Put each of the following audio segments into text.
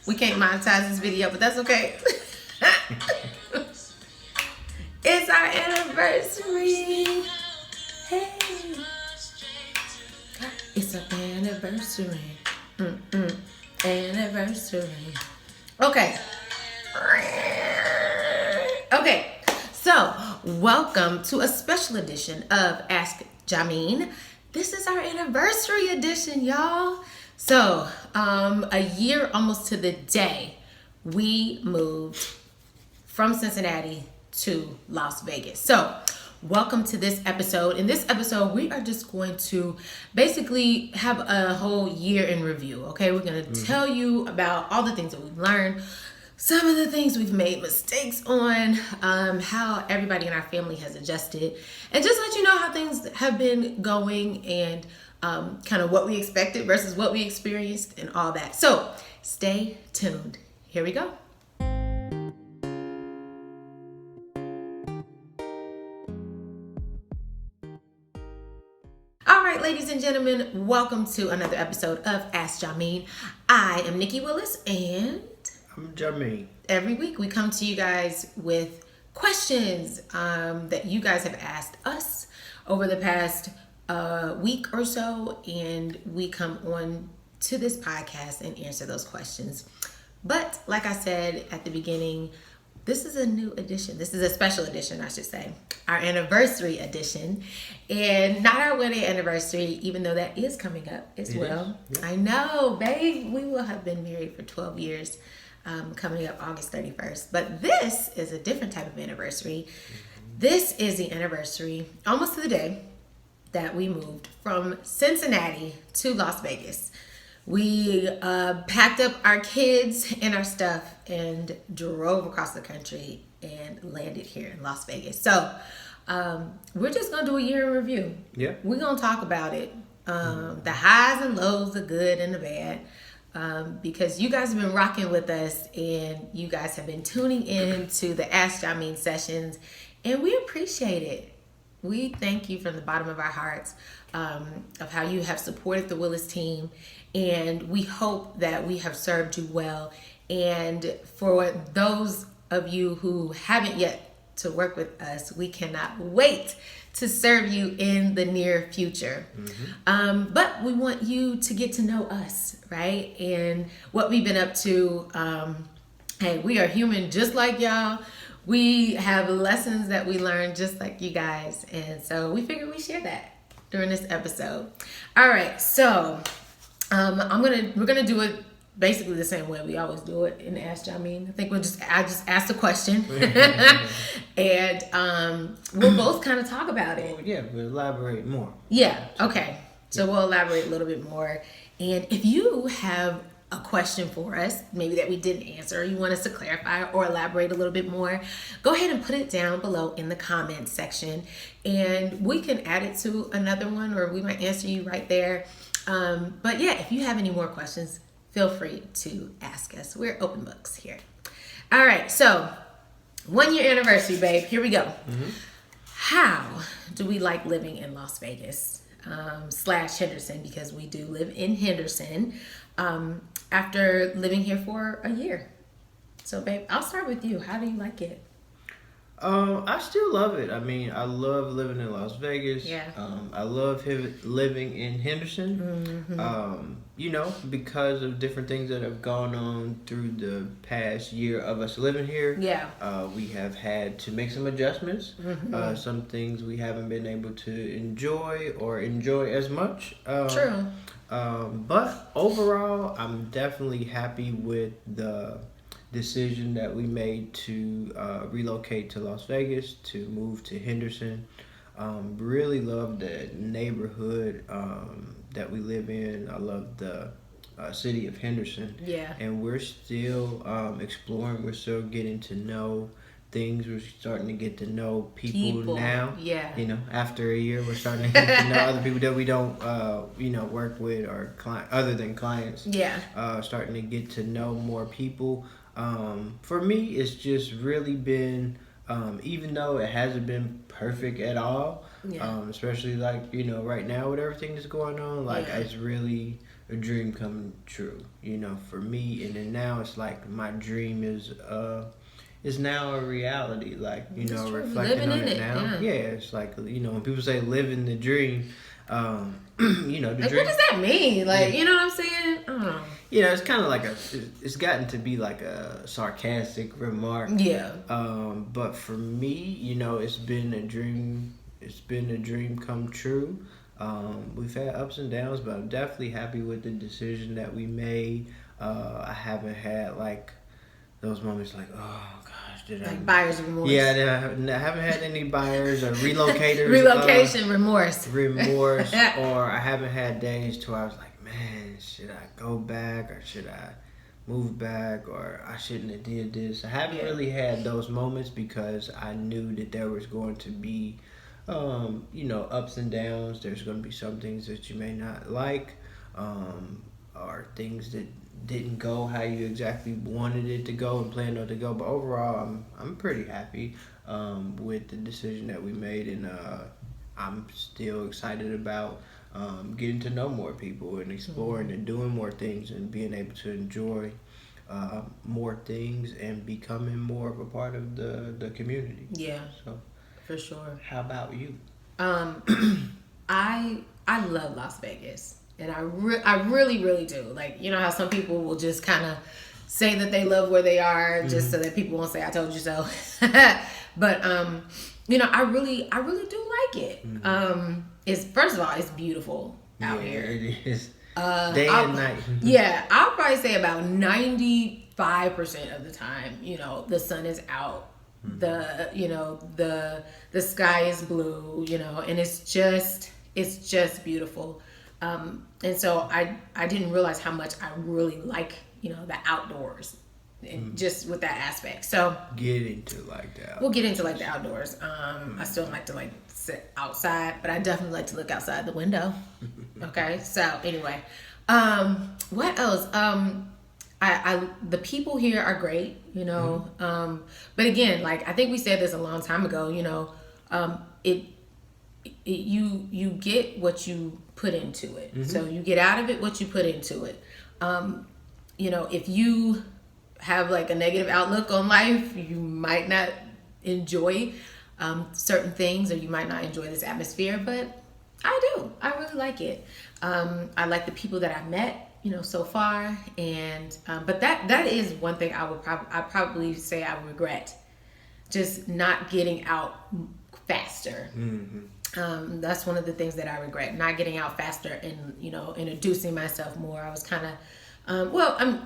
We can't monetize this video, but that's okay. It's our anniversary. Hey. It's our anniversary. Anniversary. Okay. Okay. So, welcome to a special edition of Ask Jameen. This is our anniversary edition, y'all. So, a year almost to the day, we moved from Cincinnati to Las Vegas. So, welcome to this episode. In this episode, we are just going to basically have a whole year in review, okay? We're going to tell you about all the things that we've learned, some of the things we've made mistakes on, how everybody in our family has adjusted, and just let you know how things have been going and kind of what we expected versus what we experienced and all that. So, stay tuned. Here we go. All right, ladies and gentlemen, welcome to another episode of Ask Jameen. I am Nikki Willis, and I'm Jameen. Every week we come to you guys with questions that you guys have asked us over the past week or so, and we come on to this podcast and answer those questions. But like I said at the beginning, this is a new edition. This is a special edition, I should say. Our anniversary edition. And not our wedding anniversary, even though that is coming up as well. Yeah. I know, babe. We will have been married for 12 years coming up August 31st. But this is a different type of anniversary. This is the anniversary, almost to the day, that we moved from Cincinnati to Las Vegas. We packed up our kids and our stuff and drove across the country and landed here in Las Vegas. So we're just going to do a year in review. Yeah. We're going to talk about it. The highs and lows, the good and the bad. Because you guys have been rocking with us and you guys have been tuning in to the Ask Jameen sessions. And we appreciate it. We thank you from the bottom of our hearts of how you have supported the Willis team. And we hope that we have served you well. And for those of you who haven't yet to work with us, we cannot wait to serve you in the near future. But we want you to get to know us, right? And what we've been up to. Hey, we are human just like y'all. We have lessons that we learn just like you guys. And so we figured we'd share that during this episode. All right, so we're gonna do it basically the same way we always do it in Ask Jameen. I think I just asked a question, and we'll both kind of talk about it. Well, yeah, we'll elaborate more. Yeah. Okay. So we'll elaborate a little bit more, and if you have a question for us, maybe that we didn't answer, or you want us to clarify or elaborate a little bit more, go ahead and put it down below in the comments section, and we can add it to another one, or we might answer you right there. But yeah, if you have any more questions, feel free to ask us. We're open books here. All right, so 1 year anniversary, babe. Here we go. How do we like living in Las Vegas / Henderson, because we do live in Henderson after living here for a year? So, babe, I'll start with you. How do you like it? I still love it. I mean, I love living in Las Vegas. Yeah. I love living in Henderson. Because of different things that have gone on through the past year of us living here. Yeah. We have had to make some adjustments. Some things we haven't been able to enjoy as much. True. But overall, I'm definitely happy with the decision that we made to relocate to Las Vegas, to move to Henderson. Really love the neighborhood that we live in. I love the city of Henderson. Yeah. And we're still exploring. We're still getting to know things. We're starting to get to know people now. Yeah. After a year, we're starting to get to know other people that we don't, work with or other than clients. Yeah. Starting to get to know more people. For me, it's just really been, even though it hasn't been perfect at all, especially right now with everything that's going on, it's a dream come true, you know, for me. And then now it's like my dream is now a reality. Like, you know, reflecting living on in it it now. Yeah, it's like, you know, when people say living the dream, you know, the like, dream. what does that mean? Like, you know what I'm saying? I don't know. You know, it's kind of like it's gotten to be like a sarcastic remark. Yeah. But for me, you know, it's been a dream. It's been a dream come true. We've had ups and downs, but I'm definitely happy with the decision that we made. I haven't had like those moments like, oh gosh, did like I? buyer's remorse. Yeah, I haven't had any buyers or relocators. Relocation remorse. Remorse, or I haven't had days to where I was like, man, should I go back or should I move back or I shouldn't have did this. I haven't really had those moments because I knew that there was going to be, you know, ups and downs. There's going to be some things that you may not like, or things that didn't go how you exactly wanted it to go and planned on it to go. But overall, I'm pretty happy with the decision that we made, and I'm still excited about getting to know more people and exploring and doing more things and being able to enjoy more things and becoming more of a part of the community. Yeah, so for sure. How about you? I love Las Vegas, and I really, really do. Like, you know how some people will just kind of say that they love where they are just so that people won't say I told you so. But you know, I really do like it. It's, first of all, it's beautiful out here. It is. Day and night. Yeah, I'll probably say about 95% of the time, you know, the sun is out. The, you know, the sky is blue, you know, and it's just beautiful. And so I didn't realize how much I really like, you know, the outdoors, and just with that aspect. So get into like that. We'll get into like the outdoors. I still like to like sit outside, but I definitely like to look outside the window. Okay. So anyway, what else? I the people here are great, you know. But again, like I think we said this a long time ago, you know, you get what you put into it. So you get out of it what you put into it. You know, if you have like a negative outlook on life, you might not enjoy certain things, or you might not enjoy this atmosphere, but I do. I really like it. I like the people that I met, you know, so far, and but that is one thing I probably say I regret, just not getting out faster. That's one of the things that I regret, not getting out faster and, you know, introducing myself more. I was kind of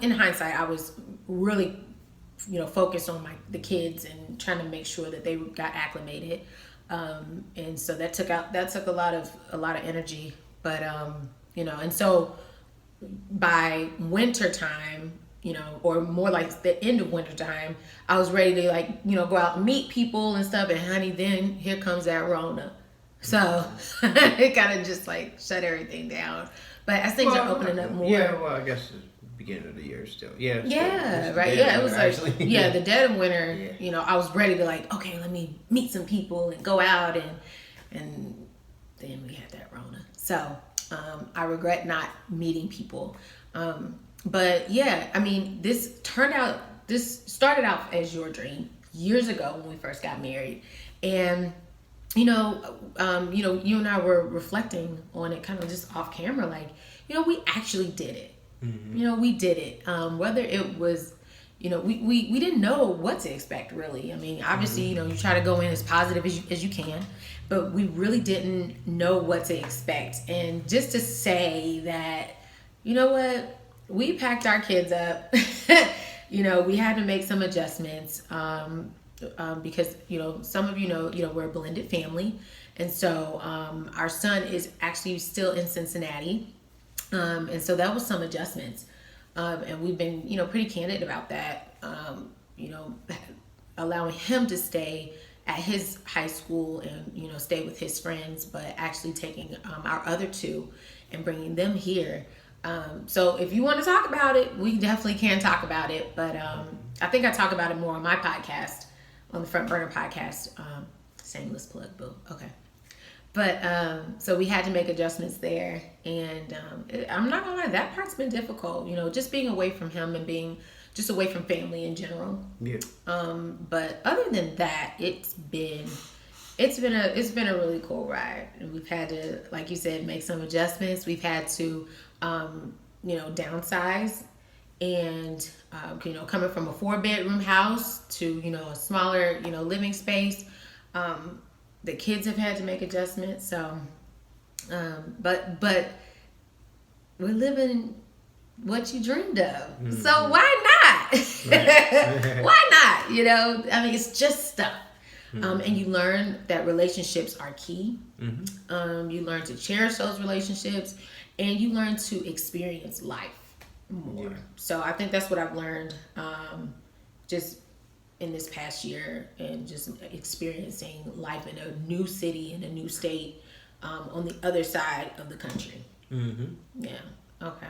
in hindsight, I was really, you know, focused on the kids and trying to make sure that they got acclimated, and so that took a lot of energy. But you know, and so by winter time, you know, or more like the end of winter time, I was ready to, like, you know, go out and meet people and stuff. And honey, then here comes that Rona, so it kind of just like shut everything down. But as things are opening up more. Yeah, well, I guess the beginning of the year still. Yeah. Yeah, right. Yeah, it was like, yeah, the dead of winter, you know, I was ready to like, okay, let me meet some people and go out, and then we had that Rona. So I regret not meeting people. But yeah, I mean, this started out as your dream years ago when we first got married. And you know, you and I were reflecting on it kind of just off camera, like, you know, we actually did it. You know, we did it. Whether it was, you know, we didn't know what to expect, really. I mean, obviously, you know, you try to go in as positive as you can, but we really didn't know what to expect. And just to say that, you know what, we packed our kids up. You know, we had to make some adjustments. Because, you know, some of you know, we're a blended family. And so our son is actually still in Cincinnati. And so that was some adjustments. And we've been, you know, pretty candid about that, you know, allowing him to stay at his high school and, you know, stay with his friends, but actually taking our other two and bringing them here. So if you want to talk about it, we definitely can talk about it. But I think I talk about it more on my podcast, on the Front Burner podcast. Shameless plug, boo. Okay. So we had to make adjustments there, and I'm not gonna lie, that part's been difficult. Just being away from him and being just away from family in general. Yeah. But other than that, it's been a really cool ride. And we've had to, like you said, make some adjustments. We've had to, downsize, and coming from a 4-bedroom house to a smaller living space. The kids have had to make adjustments. So, but we're living what you dreamed of. Mm-hmm. So why not? Right. Why not? I mean, it's just stuff. Mm-hmm. And you learn that relationships are key. Mm-hmm. You learn to cherish those relationships, and you learn to experience life more. Yeah. So I think that's what I've learned just in this past year, and just experiencing life in a new city, in a new state, on the other side of the country. Mm-hmm. Yeah. Okay.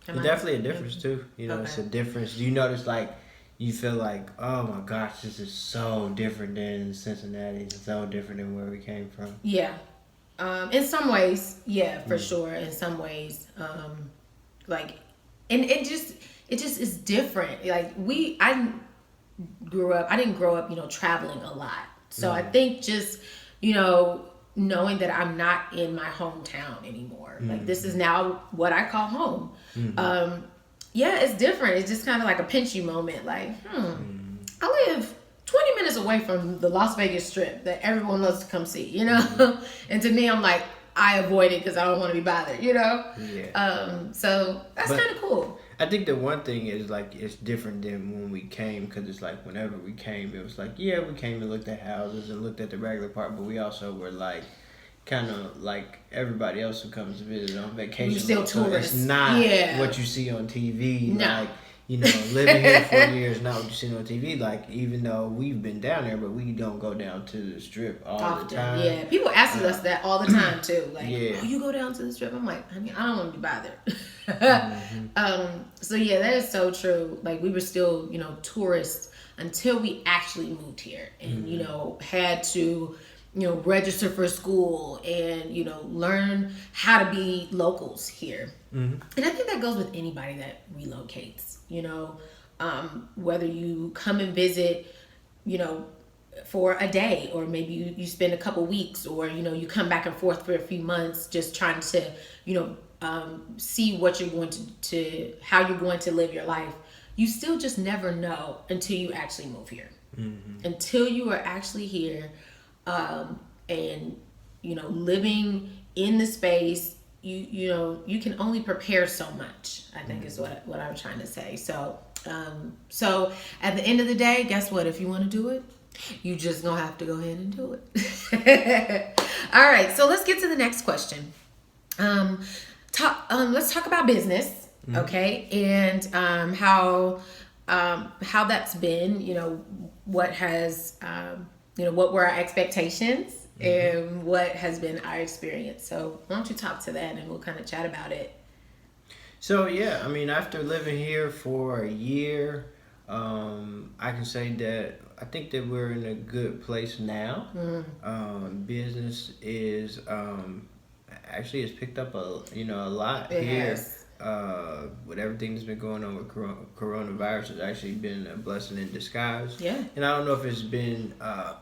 Definitely a difference too. Okay. It's a difference. Do you notice, like, you feel like, oh my gosh, this is so different than Cincinnati. It's so different than where we came from. Yeah. In some ways, yeah, for sure. In some ways, like, and it just is different. Like, I didn't grow up, traveling a lot. So I think just, knowing that I'm not in my hometown anymore. Mm-hmm. Like, this is now what I call home. Mm-hmm. Yeah, it's different. It's just kind of like a pinch you moment. Like, I live 20 minutes away from the Las Vegas Strip that everyone loves to come see, Mm-hmm. And to me, I'm like, I avoid it because I don't want to be bothered, Yeah. So that's kind of cool. I think the one thing is, like, it's different than when we came, because it's like whenever we came, it was like, yeah, we came and looked at houses and looked at the regular part, but we also were like, kind of like everybody else who comes to visit on vacation. We're still tourists. So it's not what you see on TV. No. Like, living here for a year is not what you see on TV. Like, even though we've been down there, but we don't go down to the Strip all the time. Yeah, people ask us that all the time too. Like, oh, you go down to the Strip? I'm like, I don't want to be bothered. Mm-hmm. So yeah, that is so true. Like, we were still, tourists until we actually moved here, and had to, register for school and learn how to be locals here. Mm-hmm. And I think that goes with anybody that relocates. Whether you come and visit, for a day, or maybe you spend a couple weeks, or you come back and forth for a few months, just trying to see what you're going to how you're going to live your life. You still just never know until you actually move here. Mm-hmm. Until you are actually here, and living in the space, you can only prepare so much, I think. Mm-hmm. Is what I'm trying to say. So at the end of the day, guess what? If you want to do it, you just gonna have to go ahead and do it. All right, so let's get to the next question. Let's talk about business, okay? And how that's been, what has, what were our expectations, and what has been our experience. So why don't you talk to that, and we'll kind of chat about it. So yeah, I mean, after living here for a year, I can say that I think that we're in a good place now. Business is actually has picked up a lot it here. Has. With everything that's been going on with coronavirus, has actually been a blessing in disguise. Yeah. And I don't know if it's been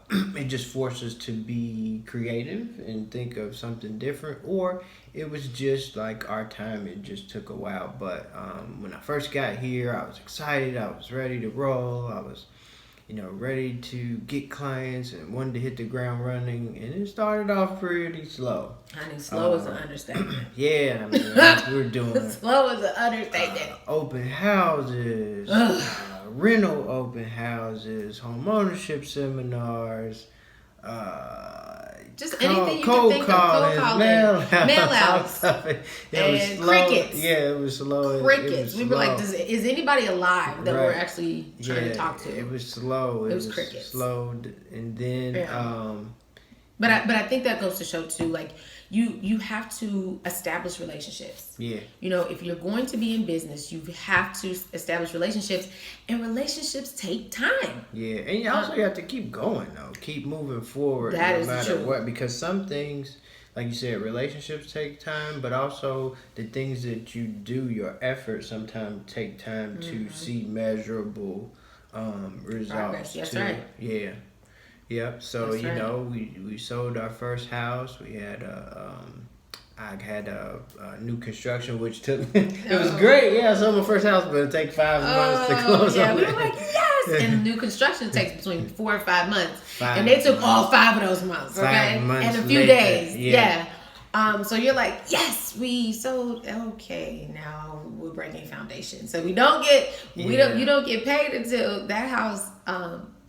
it just forced us to be creative and think of something different, or it was just like our time, it just took a while. But when I first got here, I was excited, I was ready to roll, I was ready to get clients and wanted to hit the ground running, and it started off pretty slow. Honey, slow is an understatement. Yeah, I mean, we're doing slow is an understatement. Open houses, rental open houses, home ownership seminars, just anything you can think of. Cold calling, mail outs. It was slow. Crickets. Yeah, it was slow. Crickets. We were like, is anybody alive that we're actually trying to talk to? It was slow. It was crickets. Slow. And then, But I think that goes to show too, like you have to establish relationships. Yeah. You know, if you're going to be in business, you have to establish relationships, and relationships take time. Yeah, and you also have to keep going though, keep moving forward, That no is matter true. what. Because some things, like you said, relationships take time, but also the things that you do, your efforts, sometimes take time to see measurable results. Progress. That's too. right. Yeah. Yep. So That's right. we sold our first house. We had I had a new construction, which took it was great. Yeah, I sold my first house, but it take 5 months to close yeah, on we it. were like, yes. And new construction takes between 4 and 5 months, 5 and they took months. all 5 of those months. 5 Okay, months and a few later, days. yeah. So you're like, yes, we sold. Okay, now we're breaking foundation. So we don't get you don't get paid until that house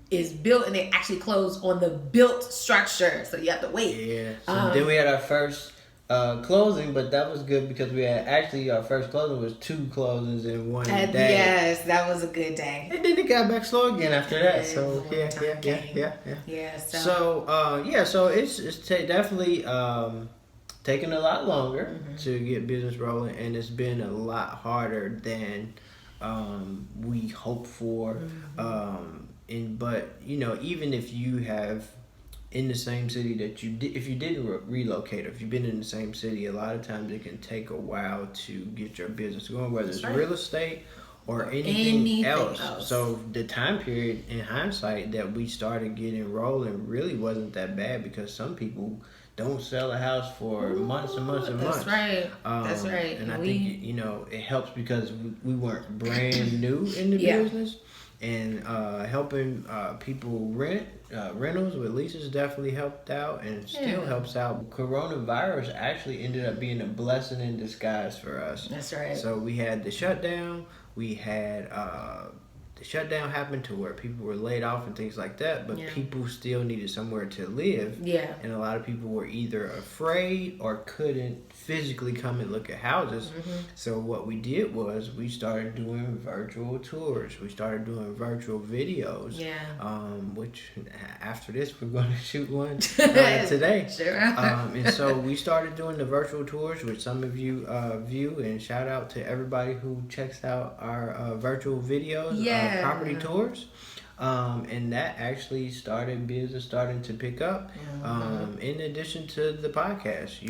is built and they actually close on the built structure. So you have to wait. Yeah. So then we had our first closing, but that was good because we had actually our first closing was 2 closings in one day. Yes, that was a good day. And then it got back slow again after that. So yeah. Yeah. So it's definitely taken a lot longer to get business rolling, and it's been a lot harder than we hoped for. But even if you have in the same city that you did, if you didn't relocate, or if you've been in the same city, a lot of times it can take a while to get your business going, whether it's real estate or anything else. So the time period in hindsight that we started getting rolling really wasn't that bad, because some people don't sell a house for months and months and months. That's right. And I think it helps because we weren't brand new in the business, and helping people rentals with leases definitely helped out, and still helps out. Coronavirus actually ended up being a blessing in disguise for us. That's right. So we had the shutdown. We had the shutdown happened to where people were laid off and things like that, but people still needed somewhere to live. Yeah. And a lot of people were either afraid or couldn't physically come and look at houses. So what we did was we started doing virtual tours. We started doing virtual videos. Yeah. Which after this we're going to shoot one today. Sure. And so we started doing the virtual tours, which some of you view, and shout out to everybody who checks out our virtual videos. Property tours, and that actually started business starting to pick up. In addition to the podcast,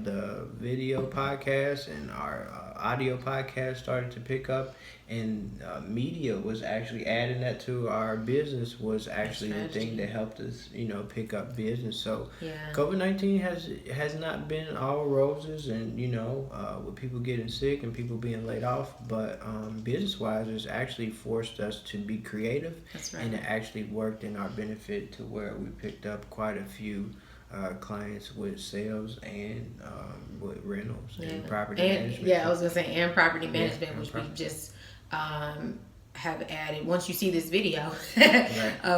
the video podcast and our audio podcast started to pick up, and media was actually adding that to our business was actually the thing that helped us, pick up business. So COVID-19 has not been all roses, and with people getting sick and people being laid off, but business wise, it's actually forced us to be creative. That's right. And it actually worked in our benefit to where we picked up quite a few clients with sales and with rentals and property management. Yeah, I was gonna say and property management, which we just have added. Once you see this video,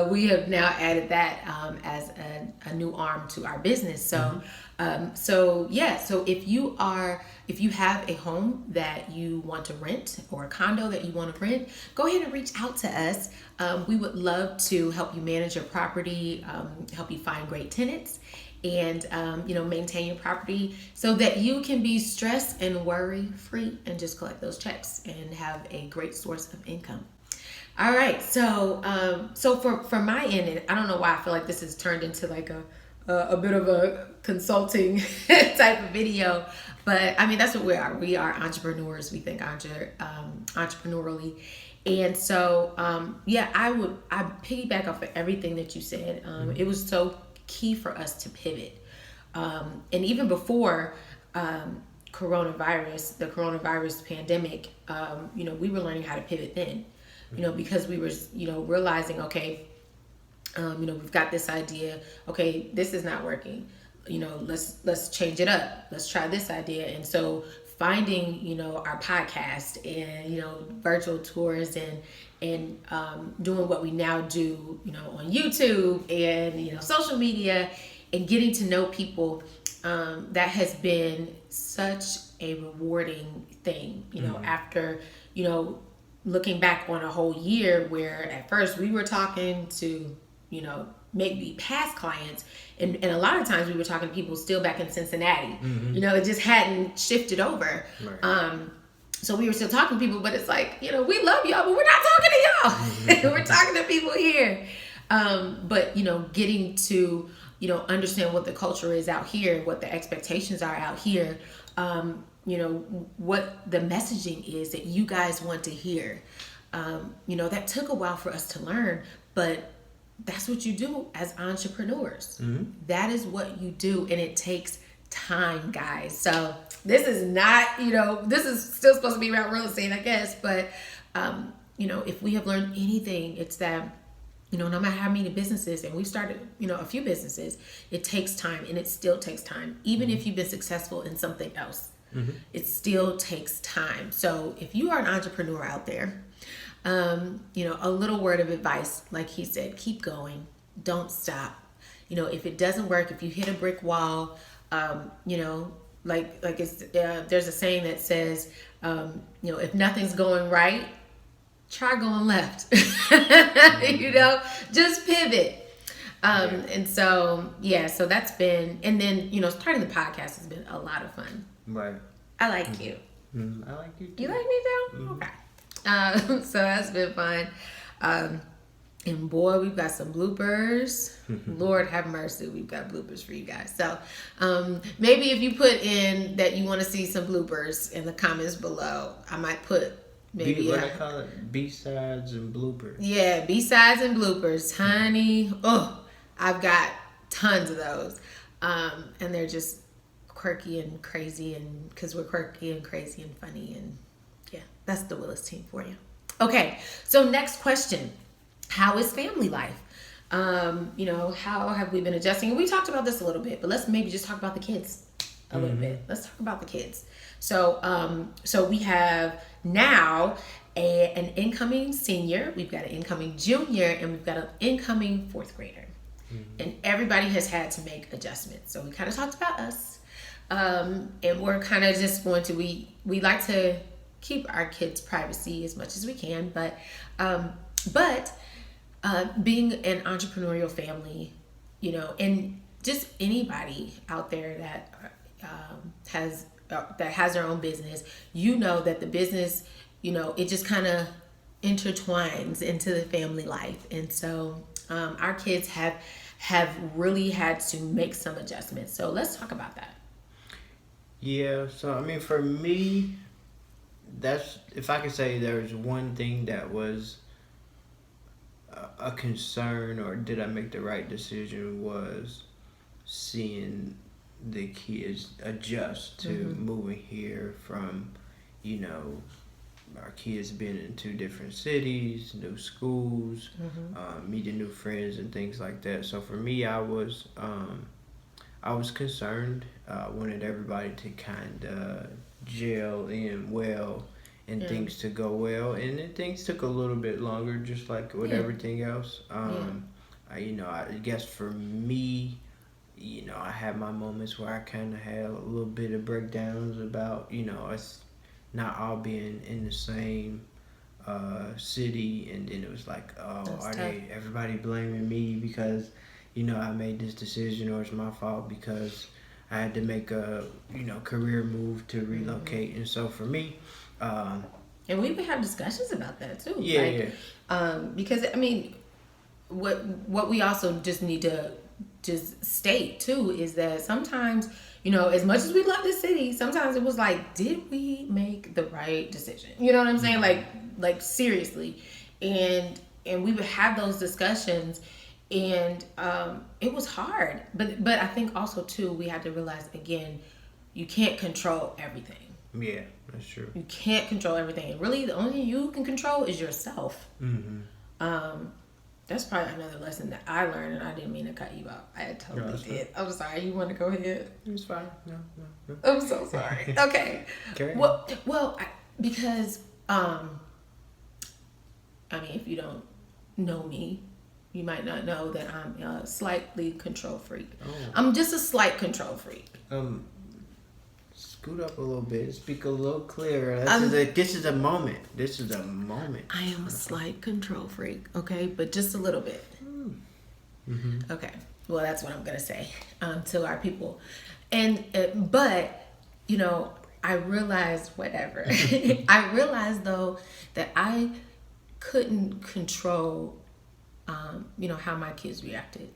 we have now added that as a new arm to our business. So, so if you have a home that you want to rent or a condo that you want to rent, go ahead and reach out to us. We would love to help you manage your property, help you find great tenants, and maintain your property so that you can be stress and worry free and just collect those checks and have a great source of income. All right, so for my end, and I don't know why I feel like this has turned into like a bit of a consulting type of video, but I mean that's what we are. We are entrepreneurs. We think entrepreneurially. And so I piggyback off of everything that you said. It was so key for us to pivot, and even before the coronavirus pandemic, we were learning how to pivot then, because we were realizing, okay, we've got this idea, okay, this is not working, let's change it up, let's try this idea. And so finding our podcast and virtual tours and doing what we now do on YouTube and social media, and getting to know people, that has been such a rewarding thing, after looking back on a whole year where at first we were talking to maybe past clients, and a lot of times we were talking to people still back in Cincinnati. It just hadn't shifted over. Right. So we were still talking to people, but it's like, we love y'all, but we're not talking to y'all. We're talking to people here. But getting to understand what the culture is out here, what the expectations are out here, what the messaging is that you guys want to hear. That took a while for us to learn, but that's what you do as entrepreneurs. That is what you do, and it takes time, guys. So this is not, this is still supposed to be about real estate, I guess, but if we have learned anything, it's that no matter how many businesses, and we've started a few businesses, it takes time, and it still takes time. Even if you've been successful in something else, it still takes time. So if you are an entrepreneur out there, a little word of advice, like he said, keep going, don't stop. If it doesn't work, if you hit a brick wall, like it's there's a saying that says, if nothing's going right, try going left. Just pivot. And so so that's been, and then starting the podcast has been a lot of fun. Right. I like you. I like you too. You like me too? Okay. So that's been fun. And boy, we've got some bloopers. Lord have mercy, we've got bloopers for you guys. So maybe if you put in that you want to see some bloopers in the comments below, I might put maybe what I call it, B-sides and bloopers. Yeah, B-sides and bloopers, honey. Oh, I've got tons of those. And they're just quirky and crazy, and because we're quirky and crazy and funny, and that's the Willis team for you. Okay, so next question. How is family life? How have we been adjusting? And we talked about this a little bit, but let's maybe just talk about the kids a little bit. Let's talk about the kids. So we have now an incoming senior, we've got an incoming junior, and we've got an incoming fourth grader. And everybody has had to make adjustments. So we kind of talked about us. And we're kind of just going to, we like to keep our kids' privacy as much as we can, but being an entrepreneurial family, and just anybody out there that has their own business, that the business, it just kind of intertwines into the family life. And so our kids have really had to make some adjustments. So let's talk about that. Yeah, so I mean, for me, that's, if I could say there's one thing that was a concern, or did I make the right decision, was seeing the kids adjust to moving here from, our kids being in 2 different cities, new schools, meeting new friends and things like that. So for me, I was concerned, wanted everybody to kind of gel in well and things to go well, and then things took a little bit longer, just like with everything else. I guess for me, I had my moments where I kind of had a little bit of breakdowns about, us not all being in the same city, and then it was like, everybody blaming me because I made this decision, or it's my fault because I had to make a career move to relocate. And so for me, and we would have discussions about that too. Because I mean, what we also just need to just state too is that sometimes, as much as we love this city, sometimes it was like, did we make the right decision? You know what I'm saying? Like seriously. And we would have those discussions, and it was hard. But I think also too, we had to realize, again, you can't control everything. Yeah, that's true. You can't control everything. And really, the only thing you can control is yourself. That's probably another lesson that I learned, and I didn't mean to cut you out. I totally did. I'm sorry. You want to go ahead? It's fine. No. I'm so sorry. Okay. Because I mean, if you don't know me, you might not know that I'm a slightly control freak. I'm just a slight control freak. Scoot up a little bit. Speak a little clearer. This is a moment. I am a slight control freak, okay? But just a little bit. Okay. Well, that's what I'm gonna say to our people, and but you know, I realized whatever. I realized though that I couldn't control, you know, how my kids reacted.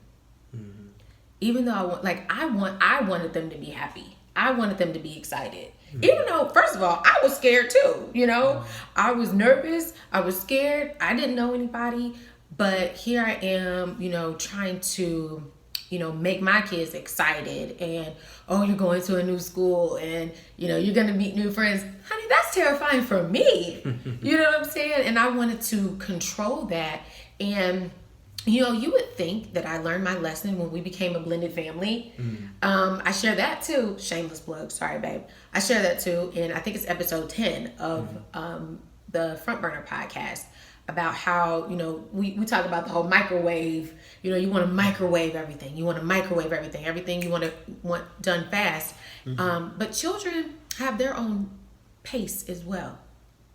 Even though I wanted them to be happy. I wanted them to be excited. Even though, first of all, I was scared too. You know, I was nervous. I was scared. I didn't know anybody, but here I am, you know, trying to, you know, make my kids excited. And oh, you're going to a new school, and you know, you're gonna meet new friends. Honey, that's terrifying for me. You know what I'm saying? And I wanted to control that. And you know, you would think that I learned my lesson when we became a blended family. I share that too. Shameless plug. Sorry, babe. I share that too. And I think it's episode 10 of the Front Burner podcast about how, you know, we talk about the whole microwave. You know, you want to microwave everything. You want to microwave everything. Everything you want done fast. But children have their own pace as well.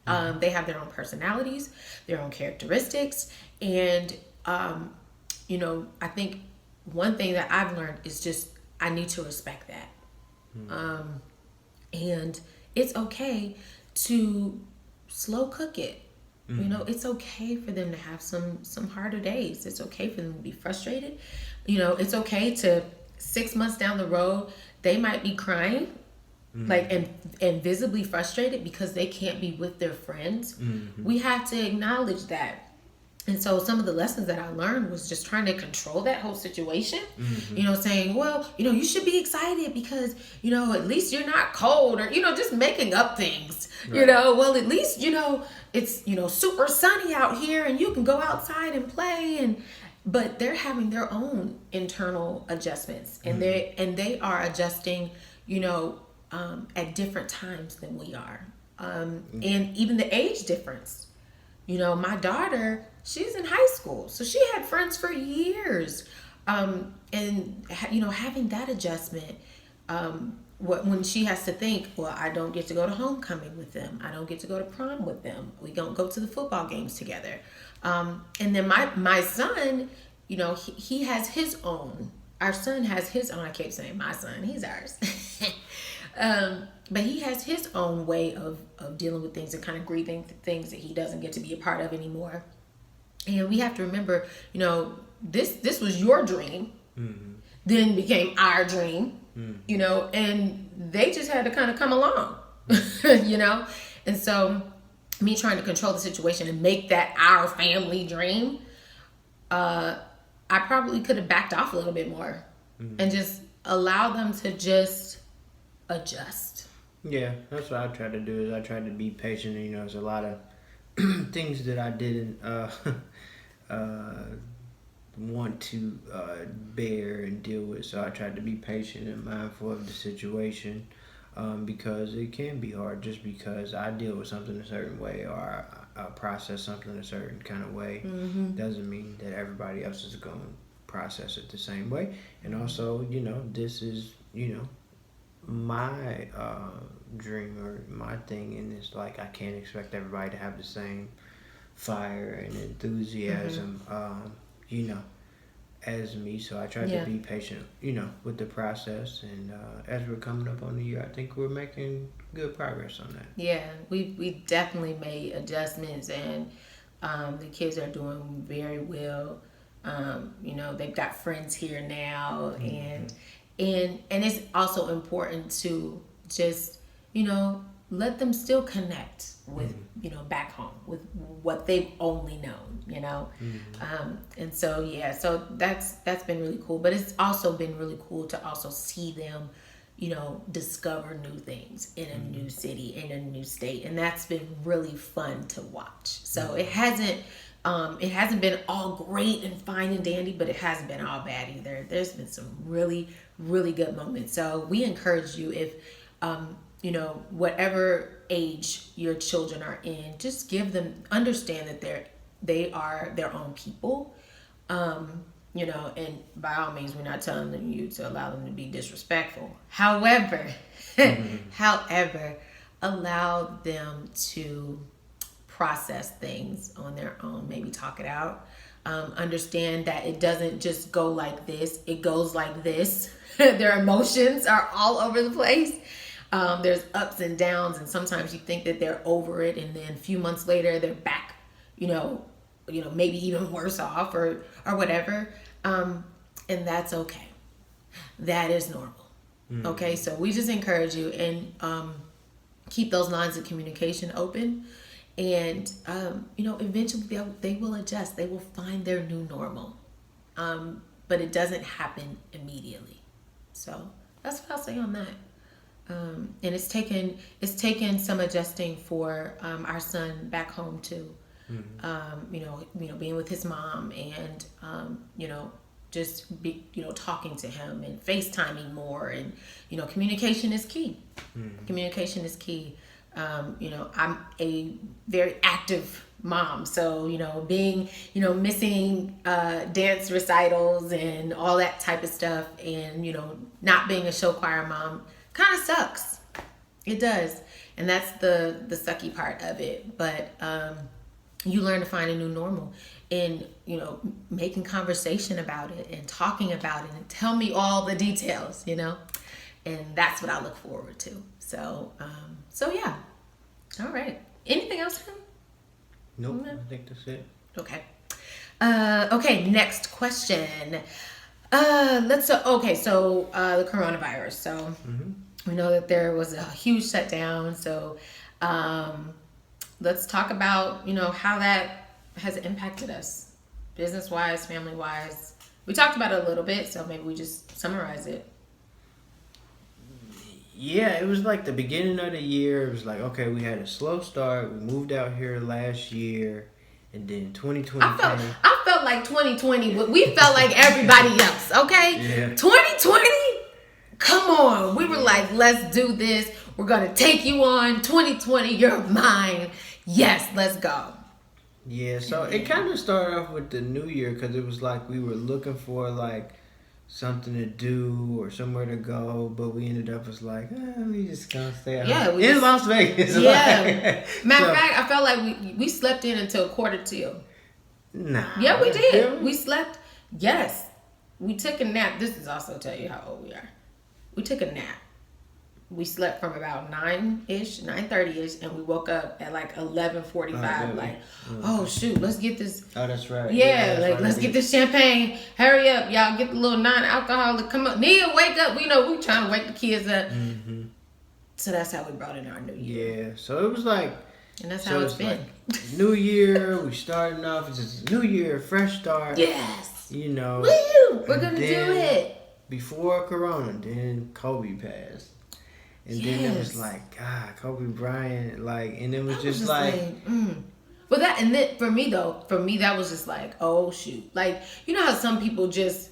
They have their own personalities, their own characteristics. And you know, I think one thing that I've learned is just I need to respect that. And it's okay to slow cook it. You know, it's okay for them to have some harder days. It's okay for them to be frustrated. You know, it's okay to 6 months down the road, they might be crying, like and visibly frustrated because they can't be with their friends. We have to acknowledge that. And so some of the lessons that I learned was just trying to control that whole situation. You know, saying, well, you know, you should be excited because, you know, at least you're not cold, or, you know, just making up things. You know, well, at least, you know, it's, you know, super sunny out here and you can go outside and play. But they're having their own internal adjustments, and they are adjusting, you know, at different times than we are. And even the age difference. You know, my daughter, she's in high school, so she had friends for years. And, you know, having that adjustment, when she has to think, well, I don't get to go to homecoming with them. I don't get to go to prom with them. We don't go to the football games together. And then my son, you know, he has his own. Our son has his own. I keep saying my son. He's ours. But he has his own way of dealing with things and kind of grieving things that he doesn't get to be a part of anymore. And we have to remember, you know, this was your dream, then became our dream, you know, and they just had to kind of come along, you know. And so me trying to control the situation and make that our family dream, I probably could have backed off a little bit more and just allow them to just adjust. Yeah, that's what I try to do. Is I try to be patient. You know, there's a lot of things that I didn't want to bear and deal with. So I tried to be patient and mindful of the situation, because it can be hard. Just because I deal with something a certain way, or I process something a certain kind of way, doesn't mean that everybody else is going to process it the same way. And also, you know, this is, you know, my dream or my thing, and it's like I can't expect everybody to have the same fire and enthusiasm, you know, as me. So I try to be patient, you know, with the process. And as we're coming up on the year, I think we're making good progress on that. Yeah, we definitely made adjustments, and the kids are doing very well. You know, they've got friends here now, and it's also important to just, you know, let them still connect with, you know, back home with what they've only known, you know. And so, yeah, so that's been really cool. But it's also been really cool to also see them, you know, discover new things in a new city, in a new state. And that's been really fun to watch. So it hasn't been all great and fine and dandy, but it hasn't been all bad either. There's been some really, really good moments. So we encourage you, if, you know, whatever age your children are in, just understand that they are their own people. You know, and by all means, we're not telling you to allow them to be disrespectful. However, allow them to process things on their own. Maybe talk it out. Understand that it doesn't just go like this. It goes like this. Their emotions are all over the place. There's ups and downs, and sometimes you think that they're over it, and then a few months later they're back, maybe even worse off or whatever. And that's okay. That is normal. Okay, so we just encourage you and keep those lines of communication open. And, eventually they will adjust. They will find their new normal. But it doesn't happen immediately. So that's what I'll say on that. And it's taken some adjusting for our son back home too. Being with his mom and, just be, talking to him and FaceTiming more, and, communication is key. Communication is key. I'm a very active mom, so being missing dance recitals and all that type of stuff, and not being a show choir mom kind of sucks. It does, and that's the sucky part of it. But you learn to find a new normal, and making conversation about it and talking about it and tell me all the details, and that's what I look forward to. So yeah. All right. Anything else, Tim? Nope. I think that's it. Okay. Okay. Next question. The coronavirus. So we know that there was a huge shutdown. So let's talk about how that has impacted us, business-wise, family-wise. We talked about it a little bit, so maybe we just summarize it. Yeah, it was like the beginning of the year. It was like, okay, we had a slow start. We moved out here last year, and then 2020 I felt like 2020, but we felt like everybody else, okay? Yeah. 2020, come on. We were like, let's do this. We're going to take you on. 2020, you're mine. Yes, let's go. Yeah, so it kind of started off with the new year, because it was like we were looking for like something to do or somewhere to go, but we ended up as like, we just gonna stay at home. In Las Vegas. Yeah. Matter of fact, I felt like we slept in until 1:45. Nah. Yeah, we did. We slept. Yes. We took a nap. This is also tell you how old we are. We took a nap. We slept from about 9-ish, 9:30-ish, and we woke up at like 11:45. Like, oh shoot, let's get this. Oh, that's right. Yeah, let's get this champagne. Hurry up, y'all. Get the little non-alcoholic. Come up. Nia, wake up. We trying to wake the kids up. Mm-hmm. So that's how we brought in our new year. Yeah, so it was like. And that's how it's been. Like new year, we starting off. It's just a new year, fresh start. Yes. Woo! We're gonna do it. Before Corona, then Kobe passed. And then it was like, God, Kobe Bryant, and it was just like But then for me, that was just like, oh shoot. Like, you know how some people just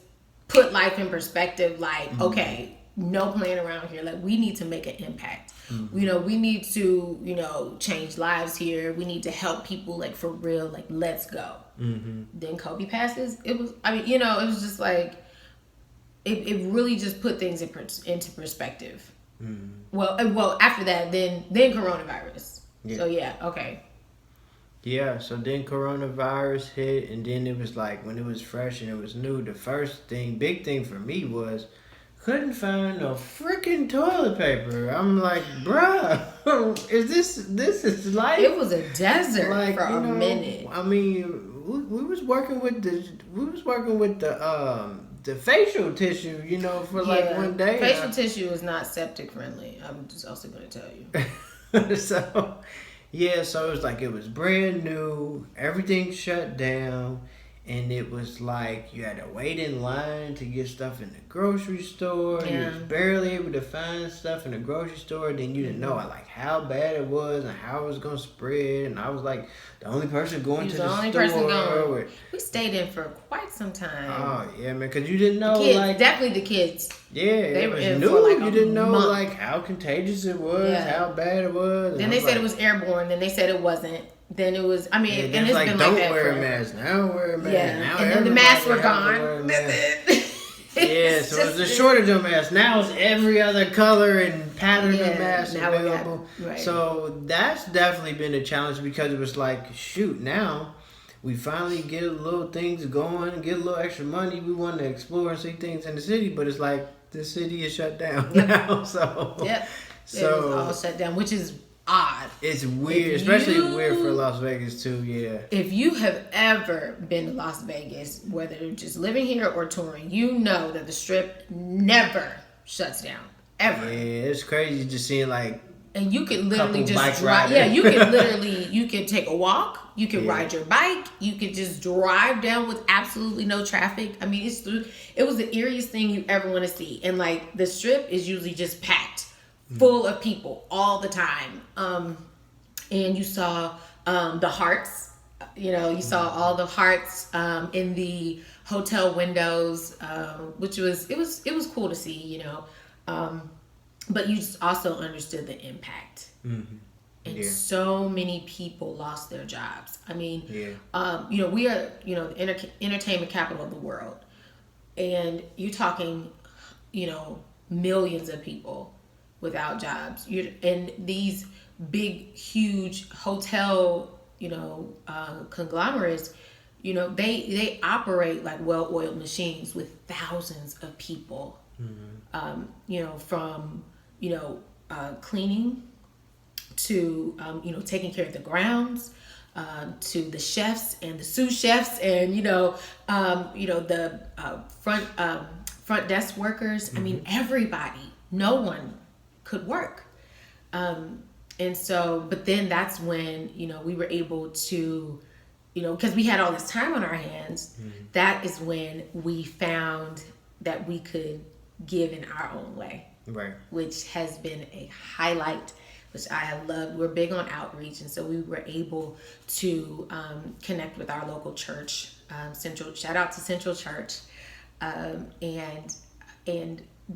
put life in perspective, like, okay, no playing around here. Like, we need to make an impact. Mm-hmm. We need to, change lives here. We need to help people, like, for real, like, let's go. Mm-hmm. Then Kobe passes. It was just like, it really just put things into perspective. Mm. Well, after that, then coronavirus. Yeah. So yeah, okay. Yeah, so then coronavirus hit, and then it was like when it was fresh and it was new. The big thing for me was couldn't find no freaking toilet paper. I'm like, bruh, this is life? It was a desert for a minute. I mean, we was working with the facial tissue, for like one day. Facial tissue is not septic friendly. I'm just also going to tell you. So it was like it was brand new. Everything shut down. And it was like you had to wait in line to get stuff in the grocery store. Yeah. You was barely able to find stuff in the grocery store. Then you didn't know like how bad it was and how it was gonna spread. And I was like the only person going to the store. We stayed in for quite some time. Oh yeah, man, because you didn't know definitely the kids. Yeah, they were in new. For like you didn't know month. Like how contagious it was, how bad it was. Then they said it was airborne. Then they said it wasn't. Then it was, and it's been like don't wear a mask. Now wear a mask. Yeah. Now and then the masks were gone. Yeah, so it's a shortage of masks. Now it's every other color and pattern of masks now available. Right. So that's definitely been a challenge because it was like, shoot, now we finally get a little things going, get a little extra money. We want to explore and see things in the city, but it's like the city is shut down now. So so it's all shut down, which is odd. It's weird, especially weird for Las Vegas too. Yeah. If you have ever been to Las Vegas, whether you're just living here or touring, you know that the Strip never shuts down ever. Yeah, it's crazy just seeing like. And you could literally just drive. Yeah, you could literally you could take a walk. You could ride your bike. You could just drive down with absolutely no traffic. I mean, it was the eeriest thing you ever want to see. And like the Strip is usually just packed, full of people all the time. And you saw the hearts. You know, you saw all the hearts in the hotel windows, which was cool to see. You know. But you just also understood the impact. Mm-hmm. And so many people lost their jobs. I mean, you know, we are, you know, the entertainment capital of the world. And you're talking, you know, millions of people without jobs. And these big, huge hotel, you know, conglomerates, you know, they operate like well-oiled machines with thousands of people, you know, from... you know, cleaning to, you know, taking care of the grounds, to the chefs and the sous chefs and, you know, the front desk workers. I mean, everybody, no one could work. And so, but then that's when, you know, we were able to, you know, because we had all this time on our hands, that is when we found that we could give in our own way. Right. Which has been a highlight, which I have loved. We're big on outreach, and so we were able to connect with our local church, shout out to Central Church, and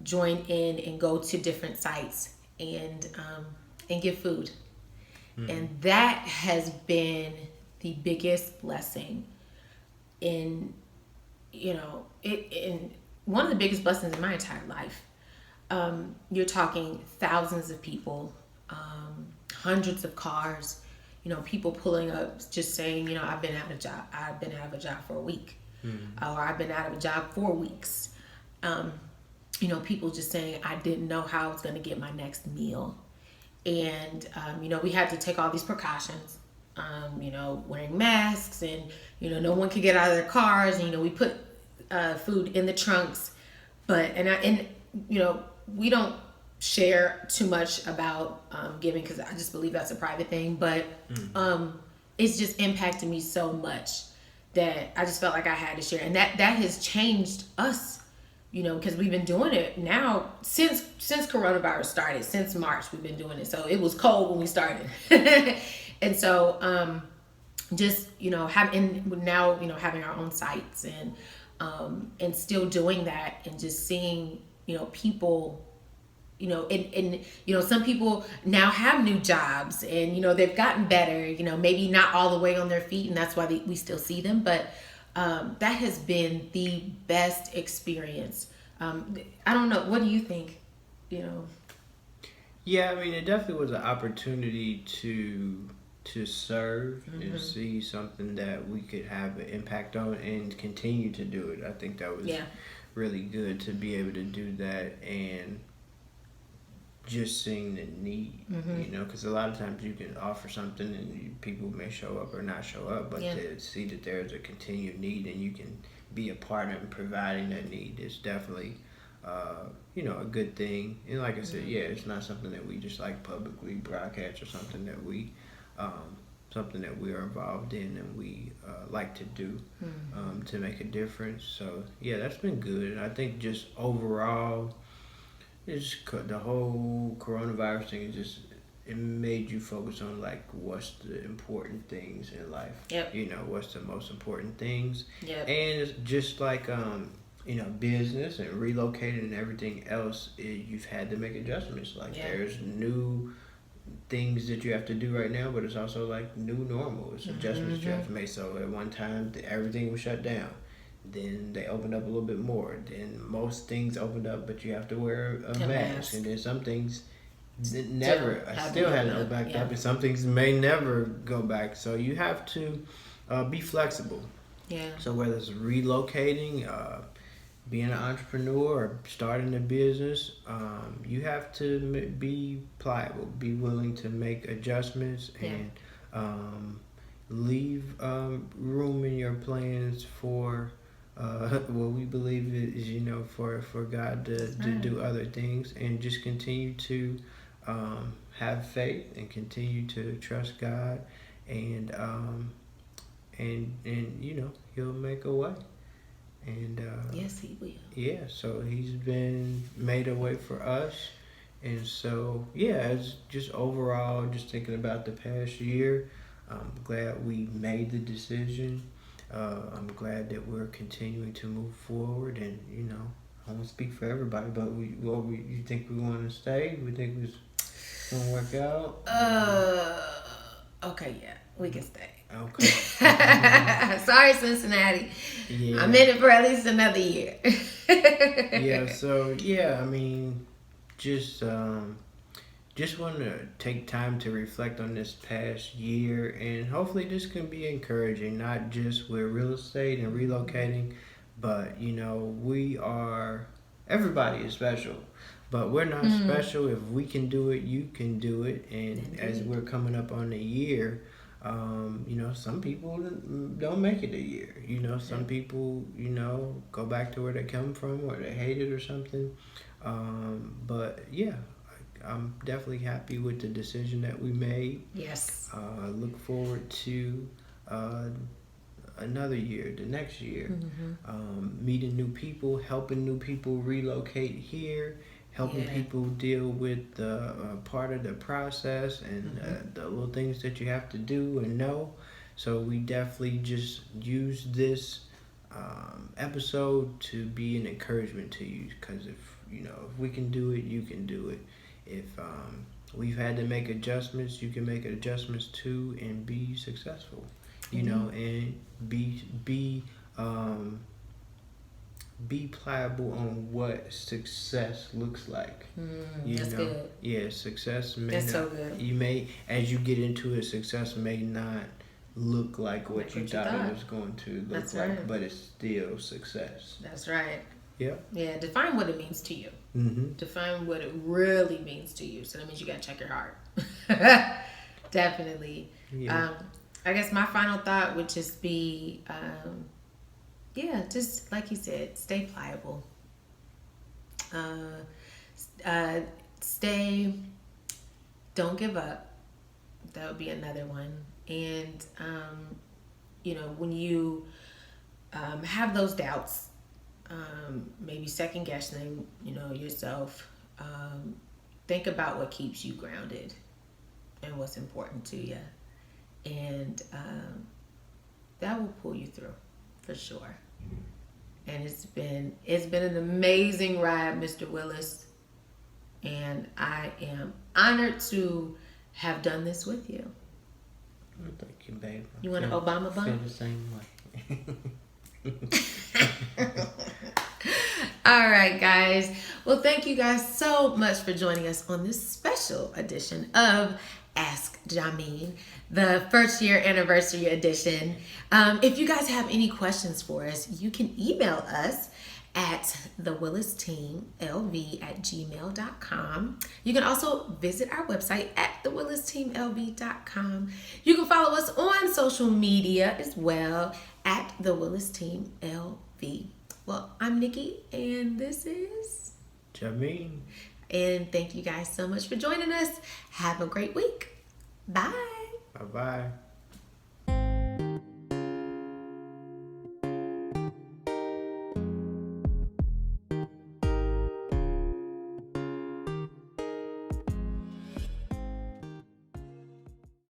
join in and go to different sites and give food. And that has been the biggest blessing in, you know, in one of the biggest blessings in my entire life. You're talking thousands of people, hundreds of cars, you know, people pulling up just saying, you know, I've been out of a job for a week, or I've been out of a job 4 weeks. You know, people just saying, I didn't know how I was going to get my next meal. And, you know, we had to take all these precautions, you know, wearing masks and, you know, no one could get out of their cars. And, you know, we put food in the trunks, and you know, we don't share too much about giving because I just believe that's a private thing. But it's just impacted me so much that I just felt like I had to share. And that has changed us, you know, because we've been doing it now since coronavirus started. Since March, we've been doing it. So it was cold when we started. And so just, you know, having our own sites and still doing that and just seeing, you know, people, you know, and you know, some people now have new jobs and, you know, they've gotten better, you know, maybe not all the way on their feet, and that's why we still see them, but that has been the best experience. I don't know, what do you think, you know? Yeah, I mean, it definitely was an opportunity to serve and see something that we could have an impact on and continue to do it. I think that was really good to be able to do that and just seeing the need, you know, because a lot of times you can offer something and people may show up or not show up, but to see that there's a continued need and you can be a part of providing that need is definitely, you know, a good thing. And like I said, it's not something that we just like publicly broadcast or something that we are involved in and we like to do to make a difference. So yeah, that's been good. And I think just overall, it's the whole coronavirus thing is just, it made you focus on like what's the important things in life. You know, what's the most important things. And it's just like you know, business and relocating and everything else, you've had to make adjustments. Like there's new things that you have to do right now, but it's also like new normal. It's adjustments you have to make. So at one time everything was shut down. Then they opened up a little bit more. Then most things opened up, but you have to wear a mask. mask. And then some things I still Still hadn't opened back up, and some things may never go back. So you have to be flexible. Yeah. So whether it's relocating, being an entrepreneur, or starting a business, you have to be pliable, be willing to make adjustments, and leave room in your plans for what we believe is, for God to do other things, and just continue to have faith and continue to trust God, and He'll make a way. And yes, He will. Yeah, so He's been made a way for us. And so, it's just overall, just thinking about the past year, I'm glad we made the decision. I'm glad that we're continuing to move forward. And, I won't speak for everybody, but you think we want to stay? We think it's going to work out? Okay, yeah, we can stay. Okay. Sorry, Cincinnati. Yeah. I'm in it for at least another year. Just want to take time to reflect on this past year, and hopefully this can be encouraging, not just with real estate and relocating, but everybody is special, but we're not special. If we can do it, you can do it. And Indeed. As we're coming up on a year, some people don't make it a year. Some people, go back to where they come from, or they hate it or something. I'm definitely happy with the decision that we made. Yes. Look forward to another year, the next year. Meeting new people, helping new people relocate here, helping people deal with the part of the process and the little things that you have to do and know. So we definitely just use this episode to be an encouragement to you, because if we can do it, you can do it. If we've had to make adjustments, you can make adjustments too, and be successful. And be pliable on what success looks like. That's good. Yeah, success may That's not, so good. you may, as you get into it, success may not look like what you thought it was going to look like, right. but it's still success. That's right. Yeah. Yeah, define what it means to you. Define what it really means to you. So that means you got to check your heart. Definitely. Yeah. I guess my final thought would just be, just like you said, stay pliable. Don't give up. That would be another one. And, when you have those doubts, maybe second guessing, yourself, think about what keeps you grounded and what's important to you. And that will pull you through for sure. And it's been an amazing ride, Mr. Willis. And I am honored to have done this with you. Thank you, babe. You want an Obama bump? I feel the same way. All right, guys. Well, thank you guys so much for joining us on this special edition of Ask Jameen, the first year anniversary edition. If you guys have any questions for us, you can email us at thewillisteamlv@gmail.com. You can also visit our website at thewillisteamlv.com. You can follow us on social media as well at thewillisteamlv. Well, I'm Nikki, and this is Jameen. And thank you guys so much for joining us. Have a great week. Bye. Bye-bye.